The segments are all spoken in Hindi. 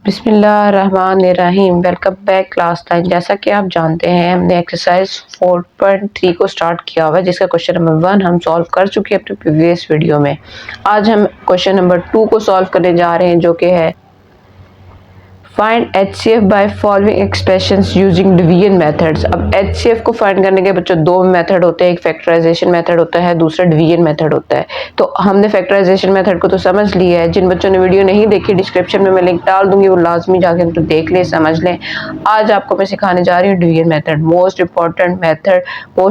बिस्मिल्लाहिर्रहमानिर्रहीम। Welcome back class 9। जैसा कि आप जानते हैं हमने एक्सरसाइज 4.3 को स्टार्ट किया हुआ है, जिसका क्वेश्चन नंबर 1 हम सॉल्व कर चुके हैं अपने प्रीवियस वीडियो में। आज हम क्वेश्चन नंबर 2 को सॉल्व करने जा रहे हैं, जो कि है find HCF by following expressions using division methods. अब HCF को फाइंड करने के बच्चों दो मेथड होते हैं, एक फैक्टराइजेशन मेथड होता है, दूसरा डिवीजन मेथड होता है। तो हमने फैक्टराइजेशन मेथड को तो समझ लिया है। जिन बच्चों ने वीडियो नहीं देखी, डिस्क्रिप्शन में मैं लिंक डाल दूंगी, वो लाजमी जाके उनको देख लें, समझ लें। आज आपको मैं सिखाने जा रही हूँ division method, most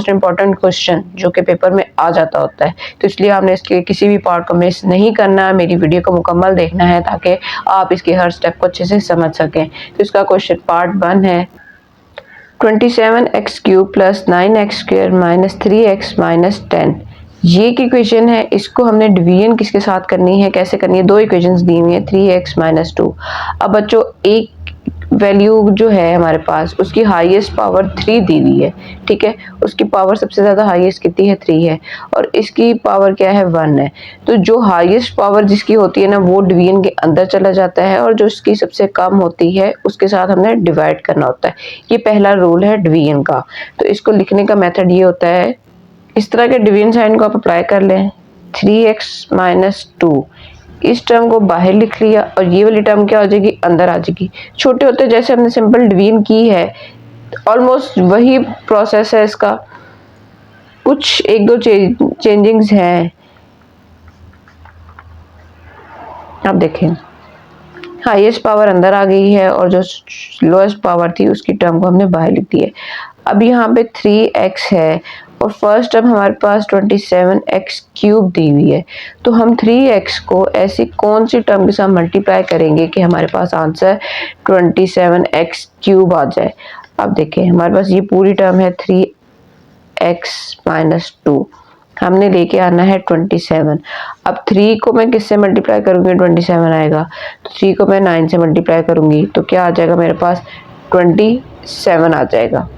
important question जो कि पेपर में आ जाता होता है। तो इसलिए आपने इसके किसी भी पार्ट को मिस नहीं करना है, मेरी वीडियो को मुकम्मल देखना है ताकि आप इसके हर स्टेप को अच्छे से समझ सकें। तो इसका क्वेश्चन पार्ट 1 है 27x³ + 9x² - 3x - 10। ये की इक्वेशन है, इसको हमने डिवीजन किसके साथ करनी है, कैसे करनी है। दो इक्वेशंस दी हुई है 3x - 2। अब बच्चों एक वैल्यू जो है हमारे पास, उसकी हाईएस्ट पावर 3 दी हुई है, ठीक है। उसकी पावर सबसे ज़्यादा हाईएस्ट कितनी है, 3 है, और इसकी पावर क्या है, 1 है। तो जो हाईएस्ट पावर जिसकी होती है ना, वो डिवीजन के अंदर चला जाता है, और जो इसकी सबसे कम होती है उसके साथ हमने डिवाइड करना होता है। ये पहला रूल है डिवीजन का। तो इसको लिखने का मेथड ये होता है, इस तरह के डिवीजन साइन को आप अप्लाई कर लें। 3x - 2 इस टर्म को बाहर लिख लिया, और ये वाली टर्म क्या हो जाएगी, अंदर आ जाएगी। छोटे होते जैसे हमने सिंपल डिवीजन की है, ऑलमोस्ट वही प्रोसेस है इसका, कुछ एक दो चेंजिंग्स हैं। अब देखें, हाईएस्ट पावर अंदर आ गई है, और जो लोएस्ट पावर थी उसकी टर्म को हमने बाहर लिख दिया। अब यहाँ पे 3x है, और फर्स्ट टर्म हमारे पास 27x³ दी हुई है। तो हम 3x को ऐसी कौन सी टर्म के साथ मल्टीप्लाई करेंगे कि हमारे पास आंसर 27x³ आ जाए। अब देखें, हमारे पास ये पूरी टर्म है 3x - 2, हमने लेके आना है 27। अब 3 को मैं किससे मल्टीप्लाई करूंगी, 27 आएगा। तो 3 को मैं 9 से मल्टीप्लाई करूंगी तो क्या आ जाएगा, मेरे पास 27 आ जाएगा,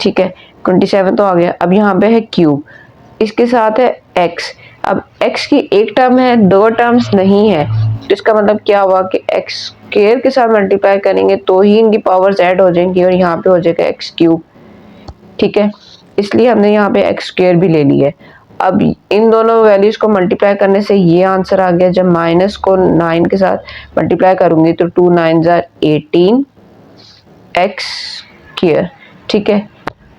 ठीक है। 27 तो आ गया। अब यहाँ पे है क्यूब, इसके साथ है x। अब x की एक टर्म है, दो टर्म्स नहीं है, तो इसका मतलब क्या हुआ कि x² के साथ मल्टीप्लाई करेंगे तो ही इनकी पावर्स ऐड हो जाएंगी, और यहाँ पे हो जाएगा x³, ठीक है। इसलिए हमने यहाँ पे x² भी ले लिया है। अब इन दोनों वैल्यूज को मल्टीप्लाई करने से ये आंसर आ गया। जब माइनस को 9 के साथ मल्टीप्लाई करूंगी तो 2 9 18 x², ठीक है।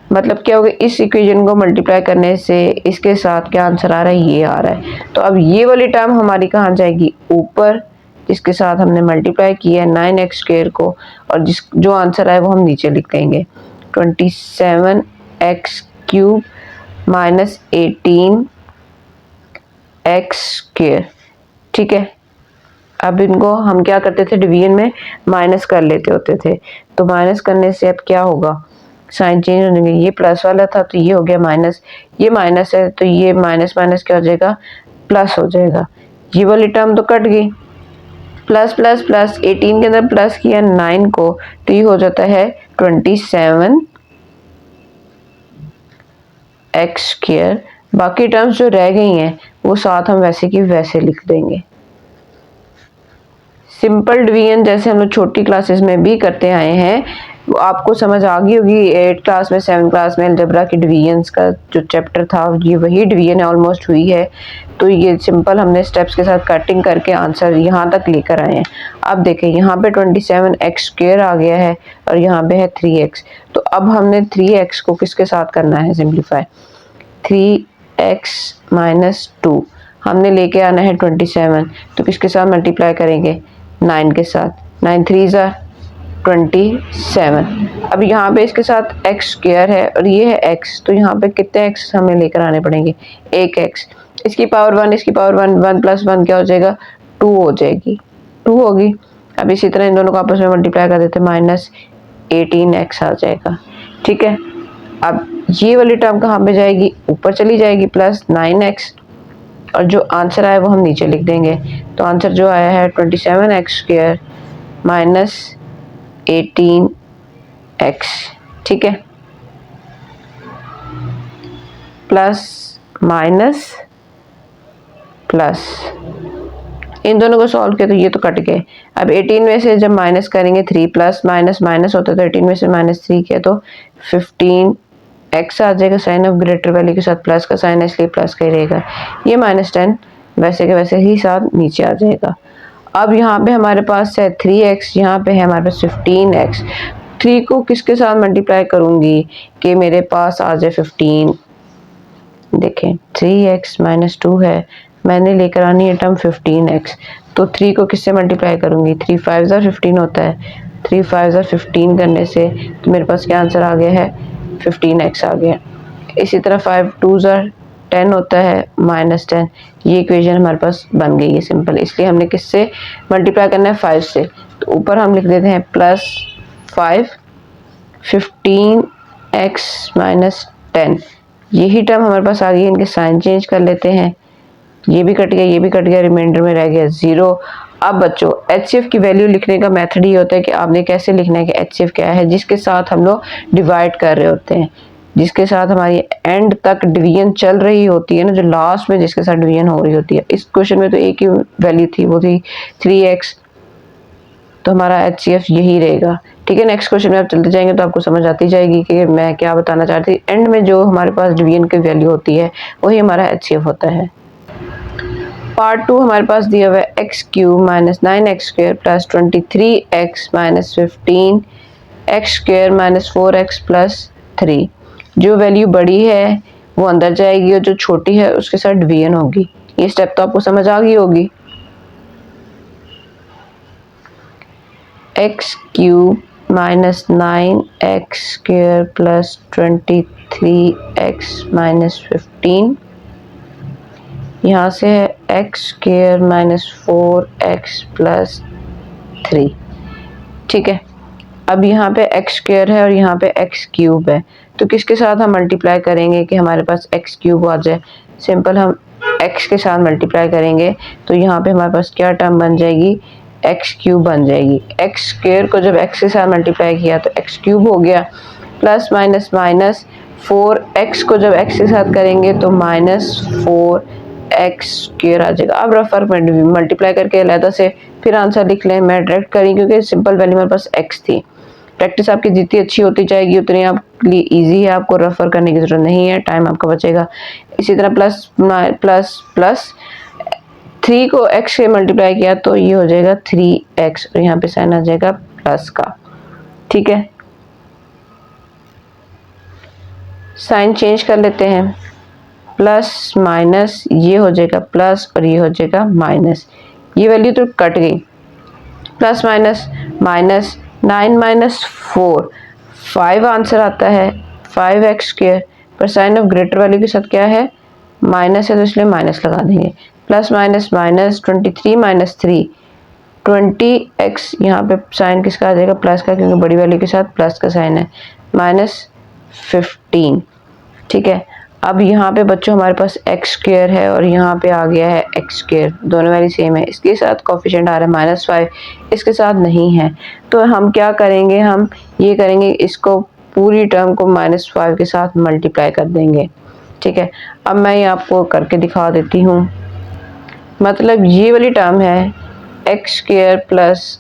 मतलब क्या होगा, इस इक्वेशन को मल्टीप्लाई करने से इसके साथ क्या आंसर आ रहा है, ये आ रहा है। तो अब ये वाली टर्म हमारी कहाँ जाएगी, ऊपर, जिसके साथ हमने मल्टीप्लाई किया है 9x² को, और जो आंसर आए वो हम नीचे लिख देंगे। 27x³ - 18x², ठीक है। अब इनको हम क्या करते थे, डिवीजन में माइनस कर लेते होते थे। तो माइनस करने से अब क्या होगा, साइन चेंज हो जाएंगे। ये प्लस वाला था तो ये हो गया माइनस, ये माइनस है तो ये माइनस माइनस क्या हो जाएगा, प्लस हो जाएगा। ये वाली टर्म तो कट गई, प्लस प्लस प्लस 18 के अंदर प्लस किया 9 को, तो ये हो जाता है 27x²। बाकी टर्म्स जो रह गई हैं वो साथ हम वैसे की वैसे लिख देंगे। सिंपल डिवीजन जैसे हम लोग छोटी क्लासेस में भी करते आए हैं, वो आपको समझ आ गई होगी। 8 क्लास में, 7 क्लास में अलजेब्रा की डिवीजन्स का जो चैप्टर था, ये वही डिवीजन ऑलमोस्ट हुई है। तो ये सिंपल हमने स्टेप्स के साथ कटिंग करके आंसर यहाँ तक लेकर आए हैं। अब देखें, यहाँ पे 27x² आ गया है, और यहाँ पे है 3x। तो अब हमने 3x को किसके साथ करना है, सिंप्लीफाई। 3x - 2 हमने लेके आना है 27, तो किसके साथ मल्टीप्लाई करेंगे, 9 के साथ। 9 3 27। अब यहाँ पे इसके साथ x² है और ये है x, तो यहाँ पे कितने x हमें लेकर आने पड़ेंगे, एक x। इसकी पावर 1, इसकी पावर 1, 1 + 1 क्या हो जाएगा, 2 हो जाएगी, 2 होगी। अब इसी तरह इन दोनों को आपस में मल्टीप्लाई कर देते, -18x आ जाएगा, ठीक है। अब ये वाली टर्म कहाँ पे जाएगी, ऊपर चली जाएगी, +9x, और जो आंसर आया वो हम नीचे लिख देंगे। तो आंसर जो आया है 27x² - 18x, ठीक है। प्लस माइनस प्लस, इन दोनों को सॉल्व किया तो ये तो कट गए। अब 18 में से जब माइनस करेंगे 3 प्लस माइनस माइनस होता है, तो 18 में से -3 किया तो 15x आ जाएगा। साइन ऑफ ग्रेटर वैल्यू के साथ प्लस का साइन है, इसलिए प्लस का ही रहेगा। ये -10 वैसे के वैसे ही साथ नीचे आ जाएगा। अब यहाँ पे हमारे पास है 3x, यहाँ पे है हमारे पास 15x। 3 को किसके साथ मल्टीप्लाई करूँगी कि मेरे पास आ जाए 15। देखें 3x - 2 है, मैंने लेकर आनी है टर्म 15x, तो 3 को किससे मल्टीप्लाई करूँगी, 3 5 15 होता है, 3 5 15 करने से तो मेरे पास क्या आंसर आ गया है, 15x आ गया। इसी तरह 5 2 10 होता है, -10। ये इक्वेशन हमारे पास बन गई है सिंपल। इसलिए हमने किससे मल्टीप्लाई करना है, 5 से। तो ऊपर हम लिख देते हैं +5 15x - 10। यही टर्म हमारे पास आ गई है। इनके साइन चेंज कर लेते हैं, ये भी कट गया, ये भी कट गया, रिमाइंडर में रह गया 0। अब बच्चों HCF की वैल्यू लिखने का मेथड ये होता है कि आपने कैसे लिखना है कि HCF क्या है, जिसके साथ हम लोग डिवाइड कर रहे होते हैं, जिसके साथ हमारी एंड तक डिवीजन चल रही होती है ना, जो लास्ट में जिसके साथ डिवीजन हो रही होती है। इस क्वेश्चन में तो एक ही वैल्यू थी, वो थी 3x, तो हमारा HCF यही रहेगा। ठीक है, नेक्स्ट क्वेश्चन में आप चलते जाएंगे तो आपको समझ आती जाएगी कि मैं क्या बताना चाहती थी। एंड में जो हमारे पास डिवीजन की वैल्यू होती है वही हमारा HCF होता है। पार्ट 2 हमारे पास दिया हुआ है x³ - 9x² + 23x - 15x² - 4x + 3। जो वैल्यू बड़ी है वो अंदर जाएगी और जो छोटी है उसके साथ डिवीजन होगी। ये स्टेप तो आपको समझ आ गई होगी। x³ - 9x² + 23x - 15, यहाँ से है x² - 4x + 3। ठीक है, अब यहाँ पे x² है और यहाँ पे x³ है, तो किसके साथ हम मल्टीप्लाई करेंगे कि हमारे पास x³ आ जाए। सिंपल हम x के साथ मल्टीप्लाई करेंगे तो यहाँ पे हमारे पास क्या टर्म बन जाएगी, x³ बन जाएगी। x² को जब x के साथ मल्टीप्लाई किया तो x³ हो गया, प्लस माइनस माइनस 4x को जब x के साथ करेंगे तो -4x² आ जाएगा। अब रफ वर्क में मल्टीप्लाई करके अलहदा से फिर आंसर लिख लें, मैं डायरेक्ट करी क्योंकि सिंपल वैल्यू मेरे पास x थी। प्रैक्टिस आपकी जितनी अच्छी होती जाएगी उतनी आपके लिए ईजी है, आपको रेफर करने की ज़रूरत नहीं है, टाइम आपका बचेगा। इसी तरह प्लस प्लस प्लस 3 को x से मल्टीप्लाई किया तो ये हो जाएगा 3x और यहाँ पे साइन आ जाएगा प्लस का। ठीक है, साइन चेंज कर लेते हैं, प्लस माइनस ये हो जाएगा प्लस और ये हो जाएगा माइनस। ये वैल्यू तो कट गई, प्लस माइनस माइनस 9 - 4 5 आंसर आता है, 5x² पर साइन ऑफ ग्रेटर वैल्यू के साथ क्या है, माइनस है, तो इसलिए माइनस लगा देंगे। प्लस माइनस माइनस 23 - 3 20x, यहाँ पे साइन किसका आ जाएगा, प्लस का, क्योंकि बड़ी वैल्यू के साथ प्लस का साइन है, -15। ठीक है, अब यहाँ पे बच्चों हमारे पास x² है और यहाँ पे आ गया है x², दोनों वैल्यू सेम है। इसके साथ कोफिशिएंट आ रहा है -5, इसके साथ नहीं है, तो हम क्या करेंगे, हम ये करेंगे, इसको पूरी टर्म को -5 के साथ मल्टीप्लाई कर देंगे। ठीक है, अब मैं ये आपको करके दिखा देती हूँ। मतलब ये वाली टर्म है x² प्लस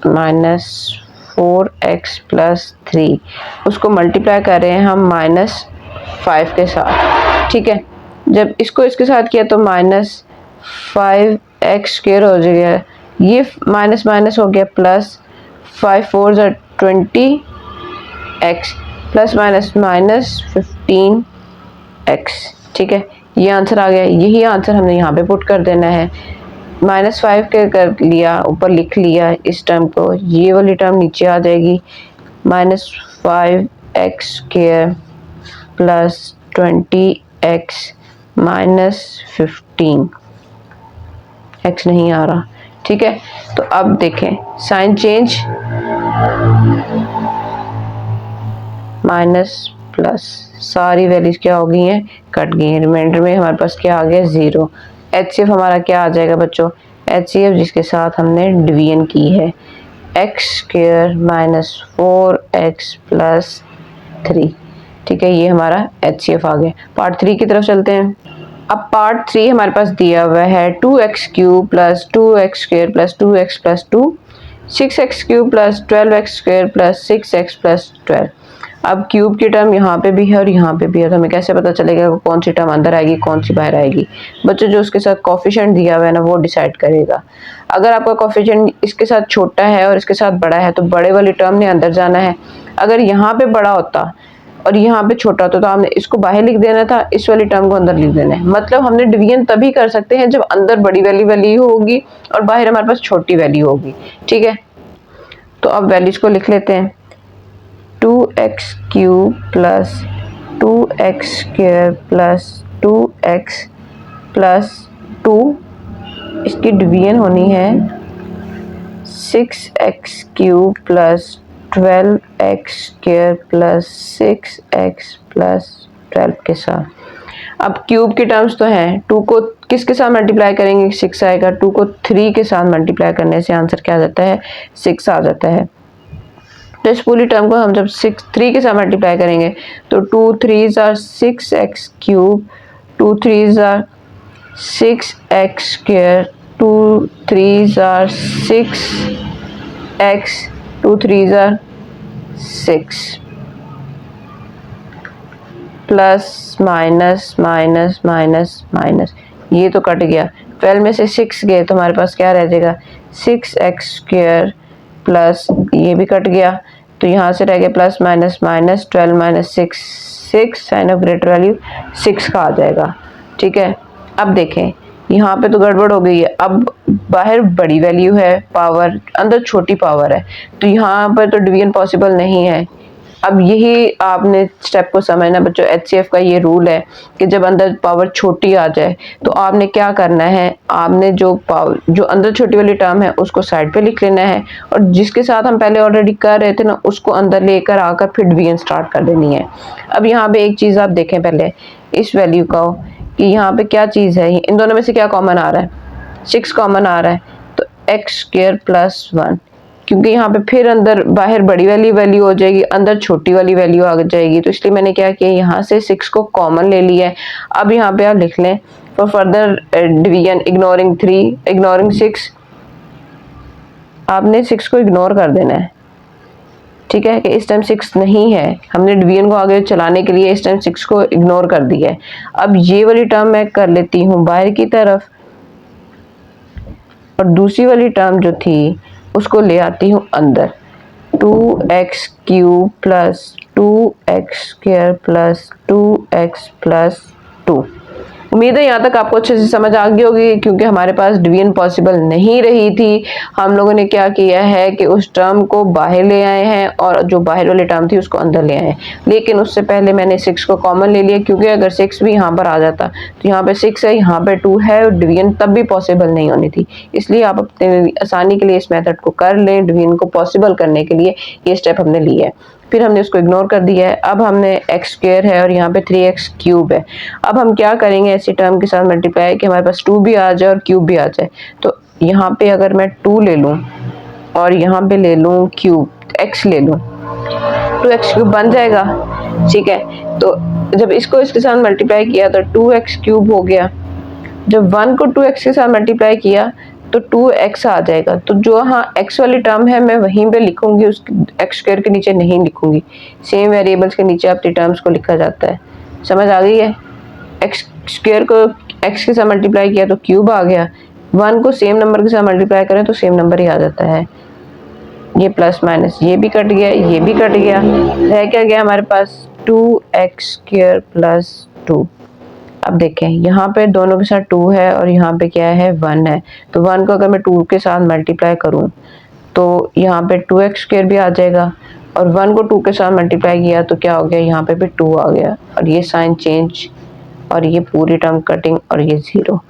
-4x + 3, उसको मल्टीप्लाई कर रहे हैं हम -5 के साथ। ठीक है, जब इसको इसके साथ किया तो -5x² हो जाएगा, ये माइनस माइनस हो गया, plus 5 4 20x plus minus minus 15x। ठीक है, ये आंसर आ गया। यही आंसर हमने यहाँ पे पुट कर देना है। -5 के कर लिया, ऊपर लिख लिया इस टर्म को, ये वाली टर्म नीचे आ जाएगी, -5x² plus 20x minus 15, x नहीं आ रहा। ठीक है, तो अब देखें साइन चेंज, माइनस प्लस, सारी वैल्यूज क्या हो गई हैं, कट गई हैं। रिमाइंडर में हमारे पास क्या आ गया, 0। HCF हमारा क्या आ जाएगा बच्चों, HCF जिसके साथ हमने डिवीजन की है, x² - 4x + 3। ठीक है, ये हमारा HCF आ गया। पार्ट 3 की तरफ चलते हैं। अब पार्ट 3 हमारे पास दिया हुआ है 2x³ plus 2x² plus 2x plus 2, 6x³ plus 12x² plus 6x plus 12। अब क्यूब की टर्म यहाँ पे भी है और यहाँ पे भी है, तो हमें कैसे पता चलेगा कौन सी टर्म अंदर आएगी कौन सी बाहर आएगी? बच्चों जो उसके साथ कोफिशिएंट दिया हुआ है ना वो डिसाइड करेगा। अगर आपका कोफिशिएंट इसके साथ छोटा है और इसके साथ बड़ा है तो बड़े वाली टर्म ने अंदर जाना है। अगर यहाँ पे बड़ा होता और यहाँ पे छोटा होता तो हमने इसको बाहर लिख देना था, इस वाली टर्म को अंदर लिख देना है। मतलब हमने डिवीजन तभी कर सकते हैं जब अंदर बड़ी वाली वैल्यू होगी और बाहर हमारे पास छोटी वैल्यू होगी। ठीक है, तो अब वैल्यूज को लिख लेते हैं। 2x³ plus 2x² plus 2x plus 2, इसकी डिवीजन होनी है 6x³ plus 12x² plus 6x plus 12 के साथ। अब क्यूब के टर्म्स तो हैं, 2 को किसके साथ मल्टीप्लाई करेंगे 6 आएगा, 2 को 3 के साथ मल्टीप्लाई करने से आंसर क्या आ जाता है 6 आ जाता है। तो इस पूरी टर्म को हम जब 3 के साथ मल्टीप्लाई करेंगे तो 2 3s are 6x³, 2 3s are 6x², 2 3s are 6x, 2 3s are 6 plus minus minus minus minus, ये तो कट गया। 12 में से 6 गए तो हमारे पास क्या रह जाएगा 6x² प्लस ये भी कट गया तो यहाँ से रह गया plus minus minus 12 minus 6, 6 sign of greater value 6 का आ जाएगा। ठीक है, अब देखें यहाँ पे तो गड़बड़ हो गई है। अब बाहर बड़ी वैल्यू है पावर, अंदर छोटी पावर है, तो यहाँ पर तो डिवीजन पॉसिबल नहीं है। अब यही आपने स्टेप को समझना बच्चों, HCF का ये रूल है कि जब अंदर पावर छोटी आ जाए तो आपने क्या करना है, आपने जो अंदर छोटी वाली टर्म है उसको साइड पे लिख लेना है और जिसके साथ हम पहले ऑलरेडी कर रहे थे ना उसको अंदर लेकर आकर फिर डिवीजन स्टार्ट कर देनी है। अब यहाँ पे एक चीज़ आप देखें पहले इस वैल्यू का कि यहाँ पे क्या चीज़ है, इन दोनों में से क्या कॉमन आ रहा है 6 कॉमन आ रहा है, तो x² प्लस 1, क्योंकि यहाँ पे फिर अंदर बाहर बड़ी वाली वैल्यू हो जाएगी अंदर छोटी वाली वैल्यू आ जाएगी, तो इसलिए मैंने क्या किया यहाँ से 6 को कॉमन ले लिया है। अब यहाँ पे आप लिख लें for further division ignoring 3 ignoring 6, आपने 6 को इग्नोर कर देना है। ठीक है कि इस टाइम 6 नहीं है, हमने डिवीजन को आगे चलाने के लिए इस टाइम 6 को इग्नोर कर दिया है। अब ये वाली टर्म मैं कर लेती हूँ बाहर की तरफ और दूसरी वाली टर्म जो थी उसको ले आती हूँ अंदर, 2x³ plus 2x² plus 2x plus 2। उम्मीद है यहाँ तक आपको अच्छे से समझ आ गई होगी, क्योंकि हमारे पास डिवीजन पॉसिबल नहीं रही थी। हम लोगों ने क्या किया है कि उस टर्म को बाहर ले आए हैं और जो बाहर वाली टर्म थी उसको अंदर ले आए हैं, लेकिन उससे पहले मैंने 6 को कॉमन ले लिया, क्योंकि अगर 6 भी यहाँ पर आ जाता तो यहाँ पे 6 है यहाँ पे 2 है और डिवीजन तब भी पॉसिबल नहीं होनी थी। इसलिए आप अपने आसानी के लिए इस मेथड को कर लें, डिवीजन को पॉसिबल करने के लिए ये स्टेप हमने लिया है। फिर हमने उसको इग्नोर कर दिया है। अब हमने x² है और यहाँ पे 3x³ है। अब हम क्या करेंगे ऐसी टर्म के साथ मल्टीप्लाई कि हमारे पास 2 भी आ जाए और क्यूब भी आ जाए। तो यहाँ पे अगर मैं 2 ले लूँ और यहाँ पे ले लूँ क्यूब x ले लूँ, 2x³ बन जाएगा। ठीक है, तो जब इसको इसके साथ मल्टीप्लाई किया तो 2x³ हो गया। जब 1 को 2x के साथ मल्टीप्लाई किया तो 2x आ जाएगा। तो जो हाँ x वाली टर्म है मैं वहीं पे लिखूंगी, उस x² के नीचे नहीं लिखूंगी। सेम वेरिएबल्स के नीचे अपनी टर्म्स को लिखा जाता है। समझ आ गई है? x² को x के साथ मल्टीप्लाई किया तो क्यूब आ गया, 1 को सेम नंबर के साथ मल्टीप्लाई करें तो सेम नंबर ही आ जाता है। ये प्लस माइनस ये भी कट गया, ये भी कट गया, रह क्या गया हमारे पास 2x² प्लस 2। अब देखें यहाँ पे दोनों के साथ 2 है और यहाँ पे क्या है 1 है, तो 1 को अगर मैं 2 के साथ मल्टीप्लाई करूँ तो यहाँ पे 2x² भी आ जाएगा और 1 को 2 के साथ मल्टीप्लाई किया तो क्या हो गया यहाँ पे भी 2 आ गया और ये साइन चेंज और ये पूरी टर्म कटिंग और ये 0।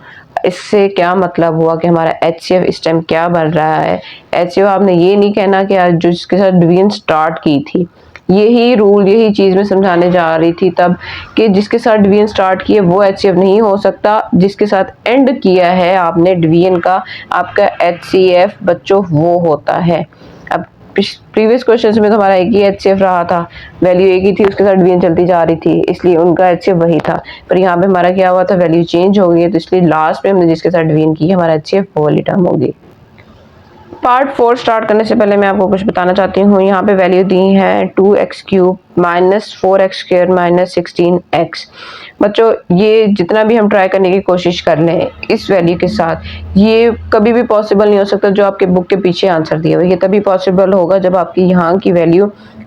इससे क्या मतलब हुआ कि हमारा HCF इस टाइम क्या बन रहा है। HCF आपने ये नहीं कहना कि आज जो जिसके साथ डिवीजन स्टार्ट की थी, यही रूल यही चीज़ मैं समझाने जा रही थी तब कि जिसके साथ डिवीजन स्टार्ट किए वो HCF नहीं हो सकता, जिसके साथ एंड किया है आपने डिवीजन का आपका HCF बच्चों वो होता है। अब प्रीवियस क्वेश्चन में तो हमारा एक ही एचसीएफ रहा था, वैल्यू एक ही थी, उसके साथ डिवीजन चलती जा रही थी, इसलिए उनका एचसीएफ वही था। पर यहाँ पे हमारा क्या हुआ था, वैल्यू चेंज हो गई है, तो इसलिए लास्ट में हमने जिसके साथ डिवीजन की हमारा एचसीएफ वो वाली टर्म होगी। पार्ट 4 स्टार्ट करने से पहले मैं आपको कुछ बताना चाहती हूँ। यहाँ पे वैल्यू दी है 2x³ minus 4x² minus 16x। बच्चों ये जितना भी हम ट्राई करने की कोशिश कर लें इस वैल्यू के साथ, ये कभी भी पॉसिबल नहीं हो सकता जो आपके बुक के पीछे आंसर दिया हुआ। ये तभी पॉसिबल होगा जब आपकी यहाँ की वैल्यू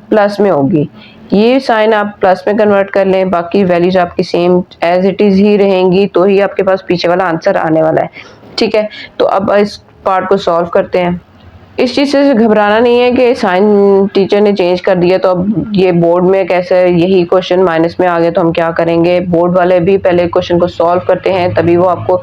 प्लस में होगी। ये साइन आप प्लस में कन्वर्ट कर लें, बाकी वैल्यूज आपकी सेम एज इट इज़ ही रहेंगी, तो ही आपके पास पीछे वाला आंसर आने वाला है। ठीक है, तो अब इस पार्ट को सॉल्व करते हैं। इस चीज़ से घबराना नहीं है कि साइन टीचर ने चेंज कर दिया तो अब ये बोर्ड में कैसे यही क्वेश्चन माइनस में आ गए तो हम क्या करेंगे। बोर्ड वाले भी पहले क्वेश्चन को सॉल्व करते हैं, तभी वो आपको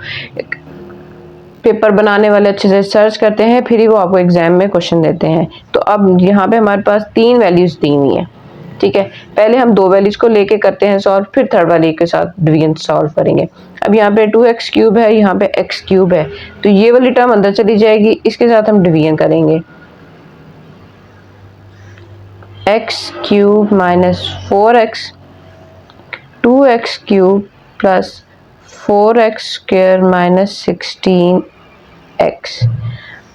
पेपर बनाने वाले अच्छे से सर्च करते हैं, फिर ही वो आपको एग्जाम में क्वेश्चन देते हैं। तो अब यहाँ पे हमारे पास 3 वैल्यूज दी हुई हैं। ठीक है, पहले हम 2 वैल्यूज को लेके करते हैं सॉल्व, फिर थर्ड वाली के साथ डिवीजन सॉल्व करेंगे। अब यहाँ पे 2x³ है, यहाँ पे x³ है, तो ये वाली टर्म अंदर चली जाएगी, इसके साथ हम डिवीजन करेंगे। x³ minus 4x, 2x³ plus 4x² minus 16x।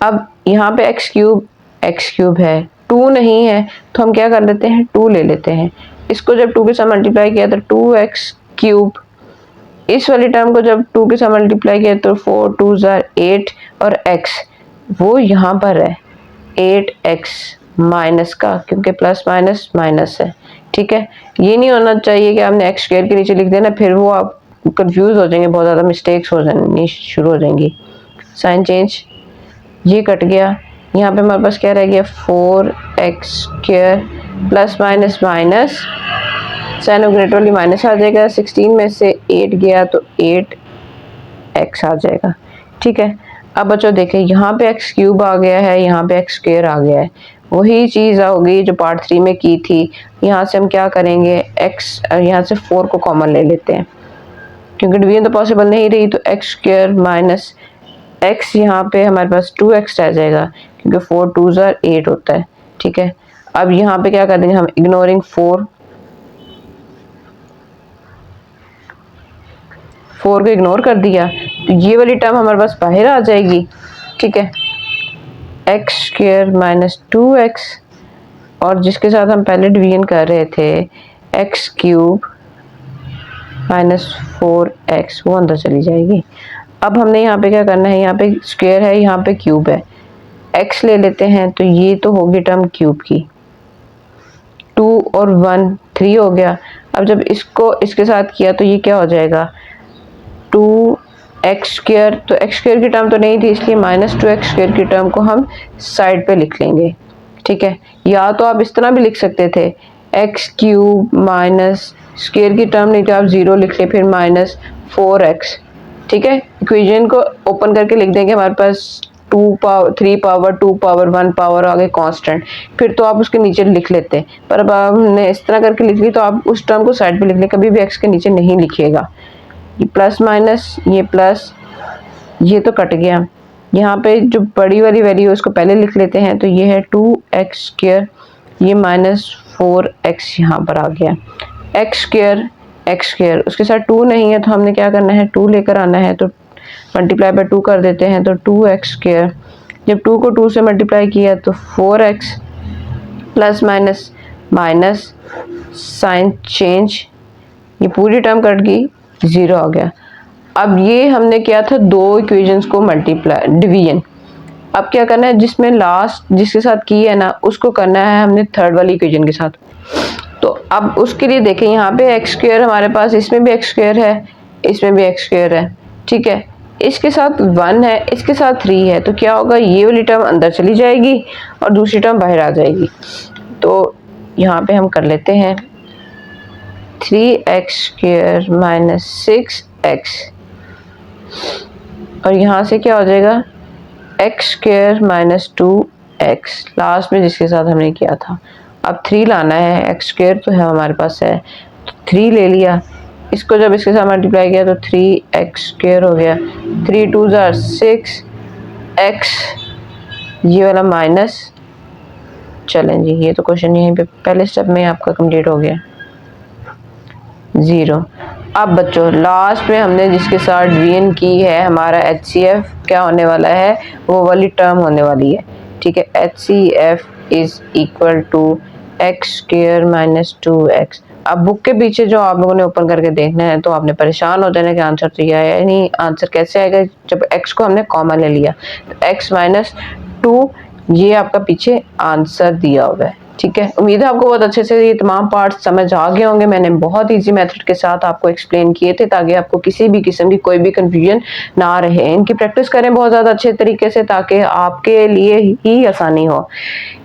अब यहाँ पे x³ है, 2 नहीं है, तो हम क्या कर लेते हैं 2 ले लेते हैं। इसको जब 2 के साथ मल्टीप्लाई किया तो 2x³ इस वाली टर्म को जब 2 के साथ मल्टीप्लाई किया तो 4 2 8 और x वो यहाँ पर है 8x माइनस का, क्योंकि प्लस माइनस माइनस है। ठीक है, ये नहीं होना चाहिए कि आपने x² के नीचे लिख देना, फिर वो आप कंफ्यूज हो जाएंगे, बहुत ज़्यादा मिस्टेक्स हो जानी शुरू हो जाएंगी। साइन चेंज, ये कट गया, यहाँ पे हमारे पास क्या रह गया 4x² plus minus minus, sign of greater वाली माइनस आ जाएगा, 16 में से 8 गया तो 8x आ जाएगा। ठीक है, अब बच्चों देखें यहाँ पे x³ आ गया है, यहाँ पे x² आ गया है, वही चीज़ होगी जो पार्ट 3 में की थी। यहाँ से हम क्या करेंगे x, यहाँ से 4 को कॉमन ले लेते हैं, क्योंकि डिवीजन तो पॉसिबल नहीं रही, तो x² माइनस x यहाँ पे हमारे पास 2x रह जाएगा, क्योंकि 4 2 8 होता है। ठीक है, अब यहाँ पे क्या कर देंगे हम, इग्नोरिंग 4 को इग्नोर कर दिया, तो ये वाली टर्म हमारे पास बाहर आ जाएगी। ठीक है, x² माइनस 2x, और जिसके साथ हम पहले डिवीजन कर रहे थे x³ माइनस 4x, वो अंदर चली जाएगी। अब हमने यहाँ पे क्या करना है, यहाँ पे स्क्वायर है, यहाँ पे क्यूब है, x ले लेते हैं, तो ये तो होगी टर्म क्यूब की, 2 और 1 3 हो गया। अब जब इसको इसके साथ किया तो ये क्या हो जाएगा 2x², तो x² की टर्म तो नहीं थी, इसलिए माइनस 2x² की टर्म को हम साइड पे लिख लेंगे। ठीक है, या तो आप इस तरह भी लिख सकते थे x³ माइनस स्क्वायर की टर्म नहीं तो आप 0 लिख ले, फिर माइनस 4x। ठीक है, इक्वेशन को ओपन करके लिख देंगे, हमारे पास 2 पावर 3 पावर 2 पावर 1 पावर आगे कांस्टेंट, फिर तो आप उसके नीचे लिख लेते, पर अब हमने इस तरह करके लिख ली, तो आप उस टर्म को साइड पे लिख लें, कभी भी x के नीचे नहीं लिखिएगा। ये प्लस माइनस, ये प्लस, ये तो कट गया। यहाँ पे जो बड़ी वाली वैल्यू है उसको पहले लिख लेते हैं, तो ये है 2x², ये माइनस 4x यहाँ पर आ गया। x², उसके साथ 2 नहीं है, तो हमने क्या करना है 2 लेकर आना है, तो मल्टीप्लाई बाय 2 कर देते हैं, तो 2x², जब 2 को 2 से मल्टीप्लाई किया तो 4x plus minus minus, sign change, ये पूरी टर्म कट गई, 0 आ गया। अब ये हमने किया था 2 इक्वेशंस को मल्टीप्लाई डिवीजन। अब क्या करना है, जिसमें लास्ट जिसके साथ की है ना उसको करना है हमने थर्ड वाली इक्वेशन के साथ। तो अब उसके लिए देखें, यहाँ पे x² हमारे पास, इसमें भी x² है, इसमें भी x² है। ठीक है, इसके साथ 1 है, इसके साथ 3 है, तो क्या होगा ये वाली टर्म अंदर चली जाएगी और दूसरी टर्म बाहर आ जाएगी। तो यहाँ पे हम कर लेते हैं 3x² माइनस 6x, और यहाँ से क्या हो जाएगा x² माइनस 2x, लास्ट में जिसके साथ हमने किया था। अब 3 लाना है, x² तो है हमारे पास है, तो 3 ले लिया, इसको जब इसके साथ मल्टीप्लाई किया तो 3x² हो गया, 3 2 6x, ये वाला माइनस चलें जी, ये तो क्वेश्चन यहीं पे पहले स्टेप में आपका कंप्लीट हो गया 0। अब बच्चों लास्ट में हमने जिसके साथ डिवीजन की है हमारा HCF क्या होने वाला है, वो वाली टर्म होने वाली है, ठीक है। HCF is equal to x square minus 2x। अब बुक के पीछे जो आप लोगों ने ओपन करके देखना है तो आपने परेशान हो जाना कि आंसर तो ये आया नहीं। आंसर कैसे आएगा जब x को हमने कॉमन ले लिया, तो x माइनस 2 ये आपका पीछे आंसर दिया हुआ है, ठीक है। उम्मीद है आपको बहुत अच्छे से ये तमाम पार्ट्स समझ आ गए होंगे। मैंने बहुत इजी मेथड के साथ आपको एक्सप्लेन किए थे ताकि आपको किसी भी किस्म की कोई भी कंफ्यूजन ना रहे। इनकी प्रैक्टिस करें बहुत ज़्यादा अच्छे तरीके से ताकि आपके लिए ही आसानी हो।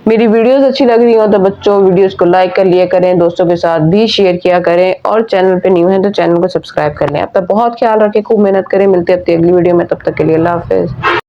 मेरी वीडियोस अच्छी लग रही हो तो बच्चों वीडियोस को लाइक कर लिया करें, दोस्तों के साथ भी शेयर किया करें और चैनल पे न्यू है तो चैनल को सब्सक्राइब कर लें। आपका बहुत ख्याल रखें, खूब मेहनत करें। मिलते हैं अपनी अगली वीडियो में, तब तक के लिए अल्लाह हाफिज़।